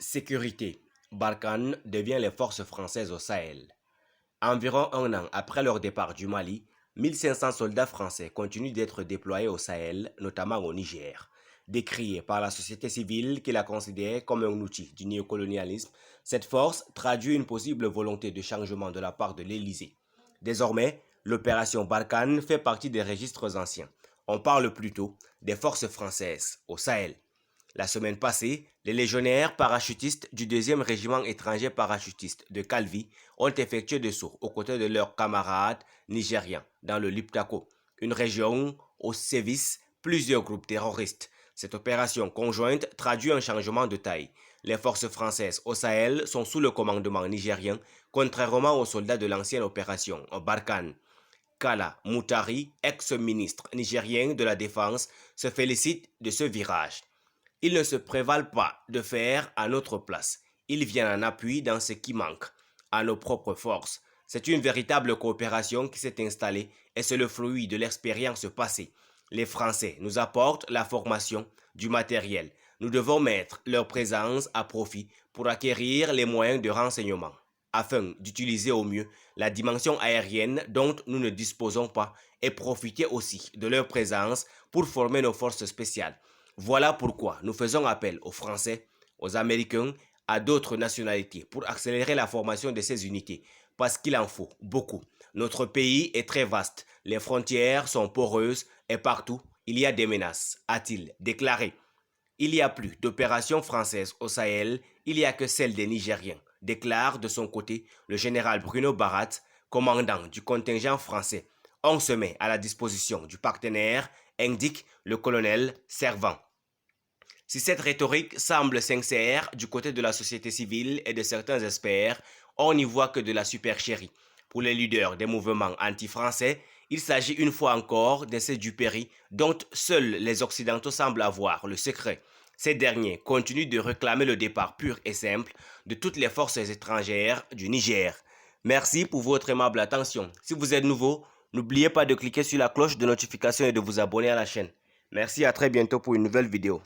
Sécurité. Barkhane devient les forces françaises au Sahel. Environ un an après leur départ du Mali, 1500 soldats français continuent d'être déployés au Sahel, notamment au Niger. Décriée par la société civile qui la considère comme un outil du néocolonialisme, cette force traduit une possible volonté de changement de la part de l'Élysée. Désormais, l'opération Barkhane fait partie des registres anciens. On parle plutôt des forces françaises au Sahel. La semaine passée, les légionnaires parachutistes du 2e régiment étranger parachutiste de Calvi ont effectué des sauts aux côtés de leurs camarades nigériens dans le Liptako, une région où sévissent plusieurs groupes terroristes. Cette opération conjointe traduit un changement de taille. Les forces françaises au Sahel sont sous le commandement nigérien, contrairement aux soldats de l'ancienne opération Barkhane. Kala Moutari, ex-ministre nigérien de la Défense, se félicite de ce virage. Ils ne se prévalent pas de faire à notre place. Ils viennent en appui dans ce qui manque, à nos propres forces. C'est une véritable coopération qui s'est installée et c'est le fruit de l'expérience passée. Les Français nous apportent la formation, du matériel. Nous devons mettre leur présence à profit pour acquérir les moyens de renseignement, afin d'utiliser au mieux la dimension aérienne dont nous ne disposons pas et profiter aussi de leur présence pour former nos forces spéciales. Voilà pourquoi nous faisons appel aux Français, aux Américains, à d'autres nationalités pour accélérer la formation de ces unités, parce qu'il en faut beaucoup. Notre pays est très vaste, les frontières sont poreuses et partout, il y a des menaces, a-t-il déclaré. Il n'y a plus d'opérations françaises au Sahel, il n'y a que celle des Nigériens, déclare de son côté le général Bruno Barat, commandant du contingent français. On se met à la disposition du partenaire, indique le colonel Servant. Si cette rhétorique semble sincère du côté de la société civile et de certains experts, on n'y voit que de la supercherie. Pour les leaders des mouvements anti-français, il s'agit une fois encore d'essais du péri dont seuls les Occidentaux semblent avoir le secret. Ces derniers continuent de réclamer le départ pur et simple de toutes les forces étrangères du Niger. Merci pour votre aimable attention. Si vous êtes nouveau, n'oubliez pas de cliquer sur la cloche de notification et de vous abonner à la chaîne. Merci, à très bientôt pour une nouvelle vidéo.